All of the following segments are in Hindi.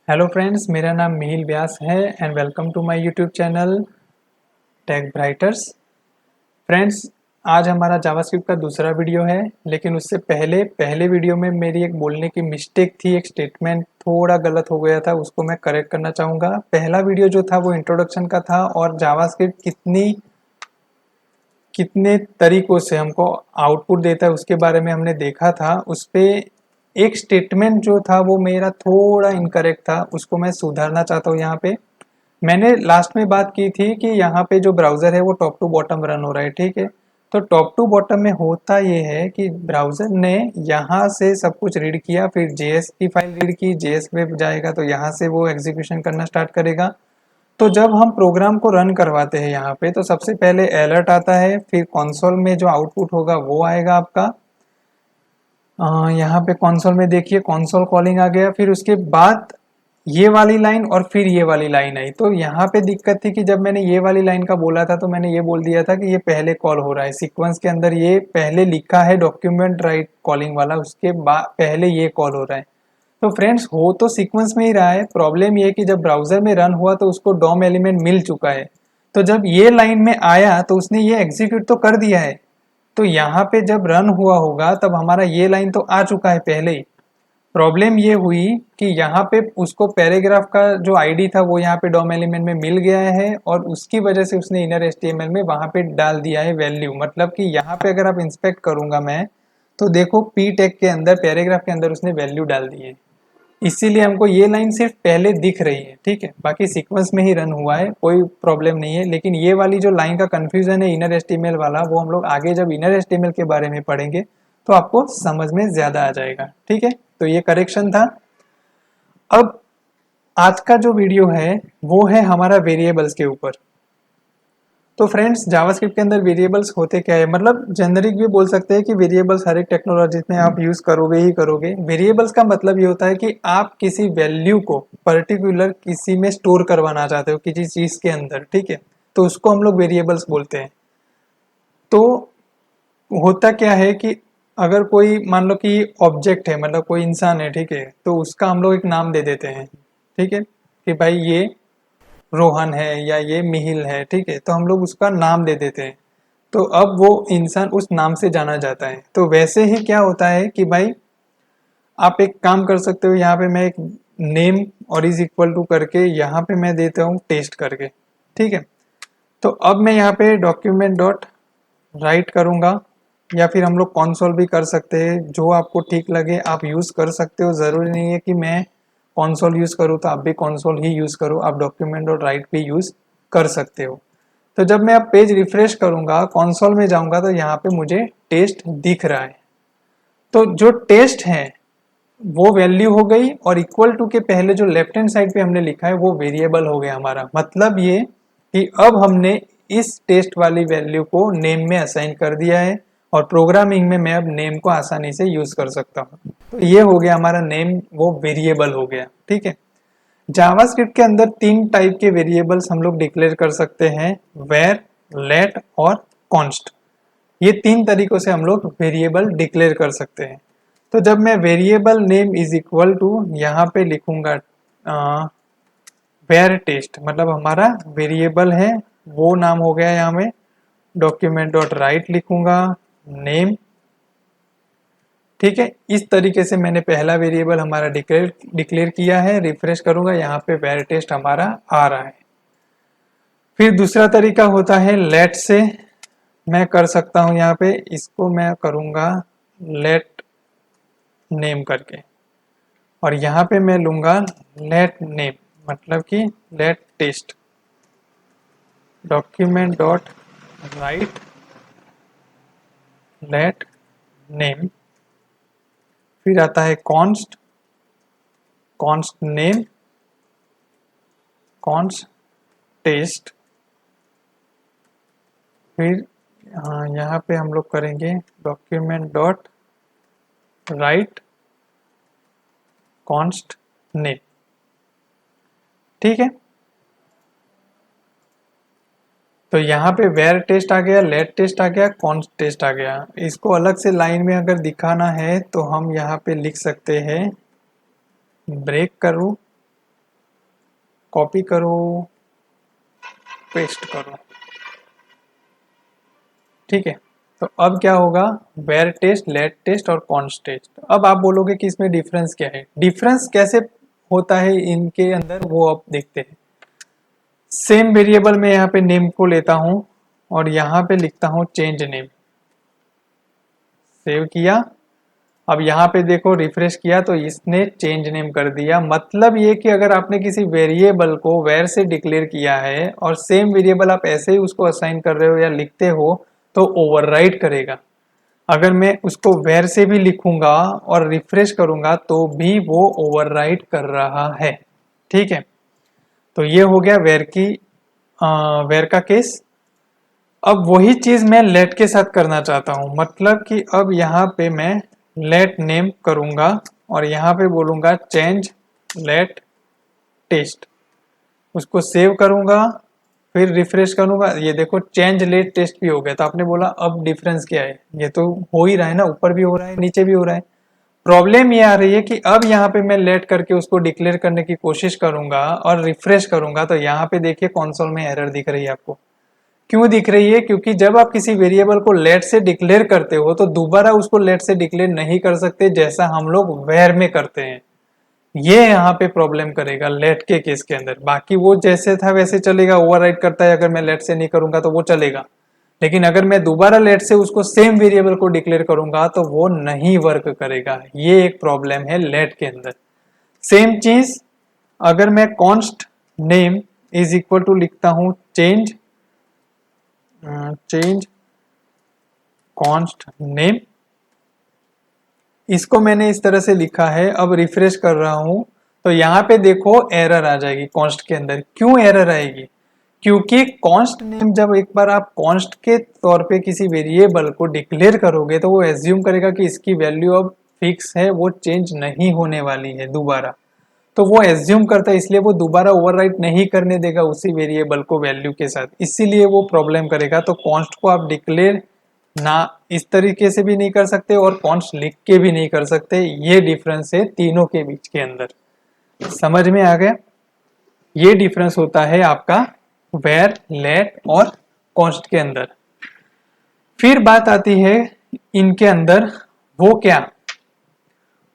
हेलो फ्रेंड्स, मेरा नाम मिहिल व्यास है and welcome to my YouTube channel tech brighters. Friends, आज हमारा जावास्क्रिप्ट का दूसरा वीडियो है, लेकिन उससे पहले वीडियो में मेरी एक बोलने की मिस्टेक थी, एक स्टेटमेंट थोड़ा गलत हो गया था, उसको मैं करेक्ट करना चाहूँगा। पहला वीडियो जो था वो इंट्रोडक्शन का था और जावास्क्रिप्ट कितने तरीकों से हमको आउटपुट देता है उसके बारे में हमने देखा था। उस पे एक स्टेटमेंट जो था वो मेरा थोड़ा इनकरेक्ट था, उसको मैं सुधारना चाहता हूँ। यहाँ पे मैंने लास्ट में बात की थी कि यहाँ पे जो ब्राउज़र है वो टॉप टू बॉटम रन हो रहा है, ठीक है। तो टॉप टू बॉटम में होता ये है कि ब्राउज़र ने यहाँ से सब कुछ रीड किया, फिर जेएस की फाइल रीड की, जेएस पे जाएगा तो यहाँ से वो एग्जीक्यूशन करना स्टार्ट करेगा। तो जब हम प्रोग्राम को रन करवाते हैं यहाँ पे, तो सबसे पहले अलर्ट आता है, फिर कंसोल में जो आउटपुट होगा वो आएगा आपका। यहाँ पे कंसोल में देखिए कंसोल कॉलिंग आ गया, फिर उसके बाद ये वाली लाइन और फिर ये वाली लाइन आई। तो यहाँ पे दिक्कत थी कि जब मैंने ये वाली लाइन का बोला था तो मैंने ये बोल दिया था कि ये पहले कॉल हो रहा है सीक्वेंस के अंदर, ये पहले लिखा है डॉक्यूमेंट राइट कॉलिंग वाला, उसके बाद पहले ये कॉल हो रहा है। तो फ्रेंड्स, हो तो सीक्वेंस में ही रहा है, प्रॉब्लम ये है कि जब ब्राउजर में रन हुआ तो उसको डॉम एलिमेंट मिल चुका है। तो जब ये लाइन में आया तो उसने ये एग्जीक्यूट तो कर दिया है, तो यहाँ पे जब रन हुआ होगा तब हमारा ये लाइन तो आ चुका है पहले ही। प्रॉब्लम ये हुई कि यहाँ पे उसको पैराग्राफ का जो आईडी था वो यहाँ पे डॉम एलिमेंट में मिल गया है और उसकी वजह से उसने इनर एचटीएमएल में वहाँ पे डाल दिया है वैल्यू। मतलब कि यहाँ पे अगर आप इंस्पेक्ट करूंगा मैं, तो देखो पी टैग के अंदर पैराग्राफ के अंदर उसने वैल्यू डाल दी है, इसीलिए हमको ये लाइन सिर्फ पहले दिख रही है, ठीक है। बाकी सीक्वेंस में ही रन हुआ है, कोई प्रॉब्लम नहीं है। लेकिन ये वाली जो लाइन का कंफ्यूजन है इनर एचटीएमएल वाला, वो हम लोग आगे जब इनर एचटीएमएल के बारे में पढ़ेंगे तो आपको समझ में ज्यादा आ जाएगा, ठीक है। तो ये करेक्शन था। अब आज का जो वीडियो है वो है हमारा वेरिएबल्स के ऊपर। तो फ्रेंड्स, जावास्क्रिप्ट के अंदर वेरिएबल्स होते क्या है, मतलब जेनरिक भी बोल सकते हैं कि वेरिएबल्स हर एक टेक्नोलॉजी में आप यूज करोगे ही करोगे। वेरिएबल्स का मतलब ये होता है कि आप किसी वैल्यू को पर्टिकुलर किसी में स्टोर करवाना चाहते हो, किसी चीज के अंदर, ठीक है। तो उसको हम लोग वेरिएबल्स बोलते हैं। तो होता क्या है कि अगर कोई मान लो कि ऑब्जेक्ट है, मतलब कोई इंसान है, ठीक है, तो उसका हम लोग एक नाम दे देते हैं, ठीक है, कि भाई ये रोहन है या ये मिहिल है, ठीक है, तो हम लोग उसका नाम दे देते हैं। तो अब वो इंसान उस नाम से जाना जाता है। तो वैसे ही क्या होता है कि भाई आप एक काम कर सकते हो, यहाँ पे मैं एक नेम और इज इक्वल टू करके यहाँ पे मैं देता हूँ टेस्ट करके, ठीक है। तो अब मैं यहाँ पे डॉक्यूमेंट डॉट राइट करूँगा, या फिर हम लोग कॉन्सोल भी कर सकते हैं, जो आपको ठीक लगे आप यूज़ कर सकते हो। ज़रूरी नहीं है कि मैं कॉन्सोल यूज़ करूँ तो आप भी कॉन्सोल ही यूज़ करो, आप डॉक्यूमेंट डॉट राइट भी यूज़ कर सकते हो। तो जब मैं अब पेज रिफ्रेश करूँगा, कॉन्सोल में जाऊँगा, तो यहाँ पे मुझे टेस्ट दिख रहा है। तो जो टेस्ट है वो वैल्यू हो गई, और इक्वल टू के पहले जो लेफ्ट हैंड साइड पे हमने लिखा है वो वेरिएबल हो गया हमारा। मतलब ये कि अब हमने इस टेस्ट वाली वैल्यू को नेम में असाइन कर दिया है, और प्रोग्रामिंग में मैं अब नेम को आसानी से यूज कर सकता हूँ। तो ये हो गया हमारा नेम, वो वेरिएबल हो गया, ठीक है। जावास्क्रिप्ट के अंदर तीन टाइप के वेरिएबल्स हम लोग डिक्लेयर कर सकते हैं, वेर, लेट और कॉन्स्ट। ये तीन तरीकों से हम लोग वेरिएबल डिक्लेयर कर सकते हैं। तो जब मैं variable name is equal to यहाँ पे लिखूंगा वेर टेस्ट, मतलब हमारा वेरिएबल है वो नाम हो गया यहाँ में, डॉक्यूमेंट डॉट राइट लिखूंगा नेम, ठीक है। इस तरीके से मैंने पहला वेरिएबल हमारा डिक्लेयर किया है। रिफ्रेश करूंगा, यहाँ पे वेर टेस्ट हमारा आ रहा है। फिर दूसरा तरीका होता है लेट से, मैं कर सकता हूँ यहाँ पे, इसको मैं करूँगा लेट नेम करके, और यहाँ पे मैं लूँगा लेट नेम, मतलब कि let test document dot write let name. फिर आता है const, const name, const test. फिर यहाँ पे हम लोग करेंगे document dot write const name, ठीक है। तो यहाँ पे वेर टेस्ट आ गया, लेट टेस्ट आ गया, कॉन्स्ट टेस्ट आ गया। इसको अलग से लाइन में अगर दिखाना है तो हम यहाँ पे लिख सकते हैं, ब्रेक करूँ कॉपी करो, पेस्ट करो, ठीक है। तो अब क्या होगा, वेर टेस्ट, लेट टेस्ट और कॉन्स्ट टेस्ट। अब आप बोलोगे कि इसमें डिफरेंस क्या है, डिफरेंस कैसे होता है इनके अंदर, वो अब देखते हैं। सेम वेरिएबल में यहाँ पे नेम को लेता हूं और यहाँ पे लिखता हूं चेंज नेम, सेव किया। अब यहाँ पे देखो रिफ्रेश किया तो इसने चेंज नेम कर दिया। मतलब ये कि अगर आपने किसी वेरिएबल को वेर से डिक्लेयर किया है और सेम वेरिएबल आप ऐसे ही उसको असाइन कर रहे हो या लिखते हो तो ओवरराइट करेगा। अगर मैं उसको वेर से भी लिखूंगा और रिफ्रेश करूंगा तो भी वो ओवरराइट कर रहा है, ठीक है। तो ये हो गया वेर का केस। अब वही चीज मैं लेट के साथ करना चाहता हूं। मतलब कि अब यहाँ पे मैं लेट नेम करूंगा और यहाँ पे बोलूंगा चेंज लेट टेस्ट, उसको सेव करूंगा, फिर रिफ्रेश करूंगा। ये देखो चेंज लेट टेस्ट भी हो गया। तो आपने बोला अब डिफरेंस क्या है, ये तो हो ही रहा है ना, ऊपर भी हो रहा है नीचे भी हो रहा है। प्रॉब्लम ये आ रही है कि अब यहाँ पे मैं लेट करके उसको डिक्लेयर करने की कोशिश करूंगा और रिफ्रेश करूंगा तो यहाँ पे देखिए कंसोल में एरर दिख रही है आपको। क्यों दिख रही है, क्योंकि जब आप किसी वेरिएबल को लेट से डिक्लेयर करते हो तो दोबारा उसको लेट से डिक्लेयर नहीं कर सकते जैसा हम लोग वेर में करते हैं। ये यहाँ पे प्रॉब्लम करेगा लेट के केस के अंदर। बाकी वो जैसे था वैसे चलेगा, ओवरराइड करता है अगर मैं लेट से नहीं करूंगा तो वो चलेगा। लेकिन अगर मैं दोबारा लेट से उसको सेम वेरिएबल को डिक्लेयर करूंगा तो वो नहीं वर्क करेगा। ये एक प्रॉब्लम है लेट के अंदर। सेम चीज अगर मैं const name is equal to लिखता हूं चेंज कॉन्स्ट नेम, इसको मैंने इस तरह से लिखा है। अब रिफ्रेश कर रहा हूं तो यहाँ पे देखो एरर आ जाएगी कॉन्स्ट के अंदर। क्यों एरर आएगी, क्योंकि कॉन्स्ट नेम जब एक बार आप कॉन्स्ट के तौर पे किसी वेरिएबल को डिक्लेयर करोगे तो वो एज्यूम करेगा कि इसकी वैल्यू अब फिक्स है, वो चेंज नहीं होने वाली है दोबारा। तो वो एज्यूम करता है, इसलिए वो दोबारा ओवरराइट नहीं करने देगा उसी वेरिएबल को वैल्यू के साथ, इसीलिए वो प्रॉब्लम करेगा। तो कॉन्स्ट को आप डिक्लेयर ना इस तरीके से भी नहीं कर सकते और कॉन्स्ट लिख के भी नहीं कर सकते। ये डिफरेंस है तीनों के बीच के अंदर। समझ में आ गया, ये डिफरेंस होता है आपका वेर, लेट और कॉन्स्ट के अंदर। फिर बात आती है इनके अंदर, वो क्या,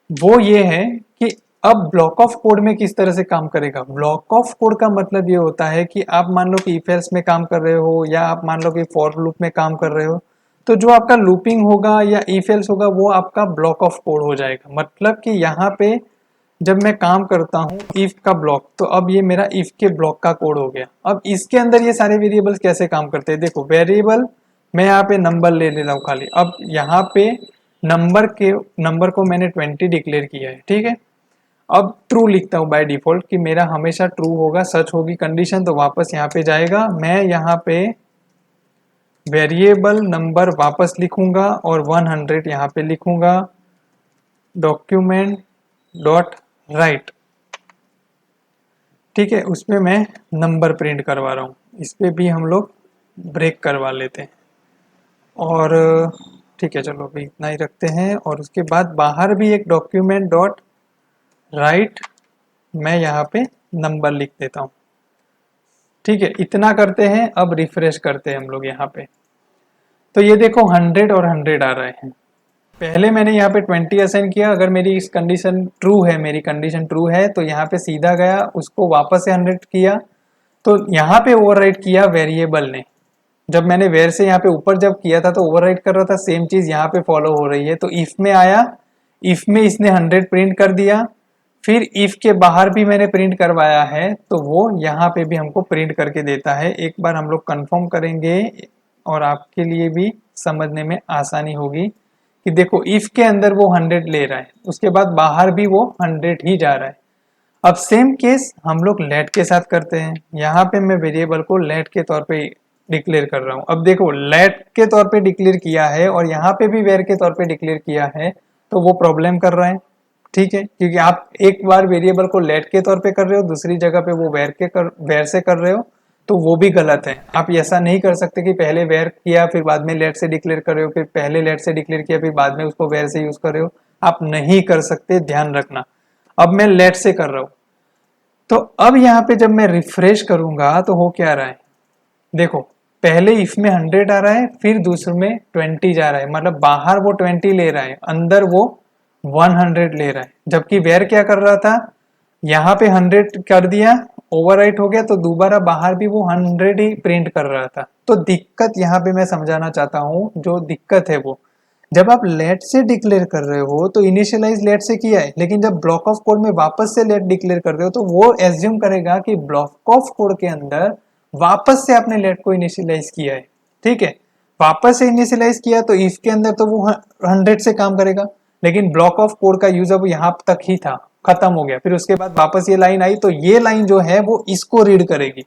वो ये है कि अब ब्लॉक ऑफ कोड में किस तरह से काम करेगा। ब्लॉक ऑफ कोड का मतलब ये होता है कि आप मान लो कि इफ एल्स में काम कर रहे हो या आप मान लो कि फॉर लूप में काम कर रहे हो, तो जो आपका लूपिंग होगा या इफ एल्स होगा वो आपका ब्लॉक ऑफ कोड हो जाएगा। मतलब कि यहाँ पे जब मैं काम करता हूँ इफ का ब्लॉक, तो अब ये मेरा इफ के ब्लॉक का कोड हो गया। अब इसके अंदर ये सारे वेरिएबल्स कैसे काम करते हैं, देखो वेरिएबल मैं यहाँ पे नंबर ले रहा हूँ खाली। अब यहाँ पे नंबर को मैंने 20 डिक्लेयर किया है, ठीक है। अब ट्रू लिखता हूँ बाय डिफॉल्ट कि मेरा हमेशा ट्रू होगा, सच होगी कंडीशन तो वापस यहाँ पे जाएगा। मैं यहाँ पे वेरिएबल नंबर वापस लिखूंगा और 100 यहाँ पे लिखूंगा, डॉक्यूमेंट डॉट राइट, ठीक है। उसमें मैं नंबर प्रिंट करवा रहा हूँ, इस पे भी हम लोग ब्रेक करवा लेते हैं और ठीक है चलो अभी इतना ही रखते हैं। और उसके बाद बाहर भी एक डॉक्यूमेंट डॉट राइट मैं यहाँ पे नंबर लिख देता हूँ, ठीक है। इतना करते हैं। अब रिफ्रेश करते हैं हम लोग यहाँ पे, तो ये देखो 100 और 100 आ रहे हैं। पहले मैंने यहाँ पे 20 असाइन किया, अगर मेरी इस कंडीशन ट्रू है, मेरी कंडीशन ट्रू है तो यहाँ पे सीधा गया, उसको वापस से 100 किया। तो यहाँ पे ओवरराइट किया वेरिएबल ने। जब मैंने वेर से यहाँ पे ऊपर जब किया था तो ओवरराइट कर रहा था, सेम चीज यहाँ पे फॉलो हो रही है। तो इफ में आया, इफ में इसने 100 प्रिंट कर दिया, फिर इफ के बाहर भी मैंने प्रिंट करवाया है तो वो यहाँ पे भी हमको प्रिंट करके देता है। एक बार हम लोग कंफर्म करेंगे और आपके लिए भी समझने में आसानी होगी कि देखो इफ के अंदर वो 100 ले रहा है, उसके बाद बाहर भी वो 100 ही जा रहा है। अब सेम केस हम लोग लेट के साथ करते हैं। यहाँ पे मैं वेरिएबल को लेट के तौर पे डिक्लेयर कर रहा हूँ। अब देखो लेट के तौर पे डिक्लेयर किया है और यहाँ पे भी वेर के तौर पे डिक्लेयर किया है, तो वो प्रॉब्लम कर रहा है, ठीक है। क्योंकि आप एक बार वेरिएबल को लेट के तौर पे कर रहे हो, दूसरी जगह पे वो वेर से कर रहे हो, तो वो भी गलत है। आप ऐसा नहीं कर सकते कि पहले वेर किया फिर बाद में लेट से डिक्लेयर कर रहे हो, फिर पहले लेट से डिक्लेयर किया फिर बाद में उसको वेर से यूज कर रहे हो। आप नहीं कर सकते, ध्यान रखना। अब मैं लेट से कर रहा हूँ तो अब यहाँ पे जब मैं रिफ्रेश करूंगा तो हो क्या रहा है, देखो पहले इफ में 100 आ रहा है, फिर दूसरे में 20 जा रहा है, मतलब बाहर वो 20 ले रहा है, अंदर वो 100 ले रहा है। जबकि वेर क्या कर रहा था, यहाँ पे 100 कर दिया, ओवरराइट हो गया, तो दोबारा बाहर भी वो 100 ही प्रिंट कर रहा था। तो दिक्कत यहाँ पे मैं समझाना चाहता हूँ, जो दिक्कत है वो, जब आप लेट से डिक्लेयर कर रहे हो तो इनिशियलाइज लेट से किया है, लेकिन जब ब्लॉक ऑफ कोड में वापस से लेट डिक्लेयर कर रहे हो तो वो एज्यूम करेगा कि ब्लॉक ऑफ कोड के अंदर वापस से आपने लेट को इनिशियलाइज किया है। ठीक है, वापस से इनिशियलाइज किया तो इफ के अंदर तो वो 100 से काम करेगा, लेकिन ब्लॉक ऑफ कोड का यूज अब यहाँ तक ही था, खत्म हो गया। फिर उसके बाद वापस ये लाइन आई, तो ये लाइन जो है वो इसको रीड करेगी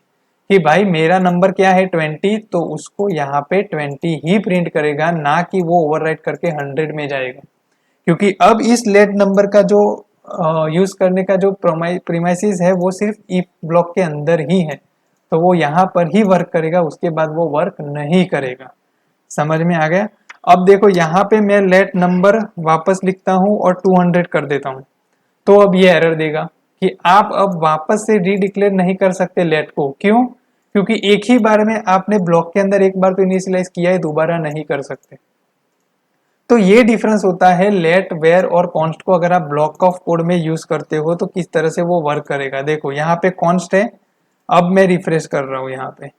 कि भाई मेरा नंबर क्या है 20, तो उसको यहाँ पे 20 ही प्रिंट करेगा, ना कि वो ओवरराइट करके 100 में जाएगा। क्योंकि अब इस लेट नंबर का जो यूज करने का जो प्रीमाइसिस है वो सिर्फ इफ ब्लॉक के अंदर ही है, तो वो यहाँ पर ही वर्क करेगा, उसके बाद वो वर्क नहीं करेगा। समझ में आ गया? अब देखो यहाँ पे मैं लेट नंबर वापस लिखता हूँ और 200 कर देता हूँ, तो अब ये एरर देगा कि आप अब वापस से रीडिक्लेयर नहीं कर सकते लेट को। क्यों? क्योंकि एक ही बार में आपने ब्लॉक के अंदर एक बार तो इनिशियलाइज किया है, दोबारा नहीं कर सकते। तो ये डिफरेंस होता है लेट, वेयर और कॉन्स्ट को अगर आप ब्लॉक ऑफ कोड में यूज करते हो तो किस तरह से वो वर्क करेगा। देखो यहाँ पे कॉन्स्ट है, अब मैं रिफ्रेश कर रहा हूँ यहाँ पे,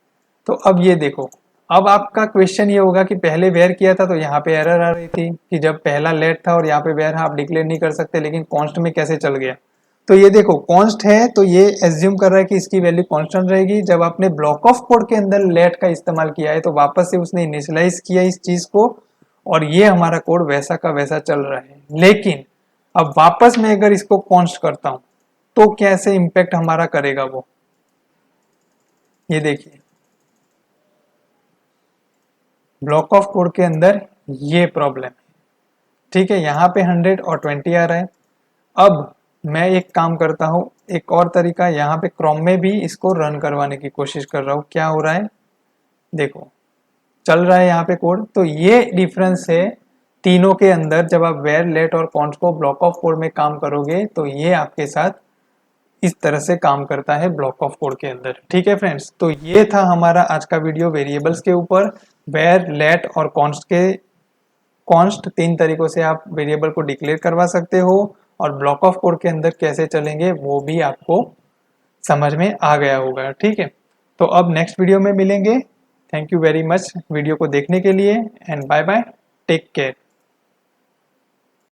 तो अब ये देखो, अब आपका क्वेश्चन ये होगा कि पहले वेयर किया था तो यहाँ पे एरर आ रही थी कि जब पहला लेट था और यहाँ पे वेयर आप डिक्लेयर नहीं कर सकते, लेकिन कॉन्स्ट में कैसे चल गया। तो ये देखो कॉन्स्ट है तो ये एज्यूम कर रहा है कि इसकी वैल्यू कांस्टेंट रहेगी। जब आपने ब्लॉक ऑफ कोड के अंदर लेट का इस्तेमाल किया है तो वापस से उसने इनिशियलाइज किया इस चीज को, और ये हमारा कोड वैसा का वैसा चल रहा है। लेकिन अब वापस में अगर इसको कॉन्स्ट करता हूं तो कैसे इंपैक्ट हमारा करेगा वो, ये देखिए ब्लॉक ऑफ कोड के अंदर ये प्रॉब्लम है। ठीक है, यहाँ पे 100 और 20 आ रहा है। अब मैं एक काम करता हूँ, एक और तरीका, यहाँ पे क्रोम में भी इसको रन करवाने की कोशिश कर रहा हूँ। क्या हो रहा है देखो, चल रहा है यहाँ पे कोड। तो ये डिफरेंस है तीनों के अंदर। जब आप वेयर, लेट और कॉन्स्ट को ब्लॉक ऑफ कोड में काम करोगे तो ये आपके साथ इस तरह से काम करता है ब्लॉक ऑफ कोड के अंदर। ठीक है फ्रेंड्स, तो ये था हमारा आज का वीडियो वेरिएबल्स के ऊपर। वेयर, लेट और कॉन्स्ट 3 तरीकों से आप वेरिएबल को डिक्लेयर करवा सकते हो, और ब्लॉक ऑफ कोड के अंदर कैसे चलेंगे वो भी आपको समझ में आ गया होगा। ठीक है, तो अब नेक्स्ट वीडियो में मिलेंगे। Thank you very much video को देखने के लिए, and bye bye, take care.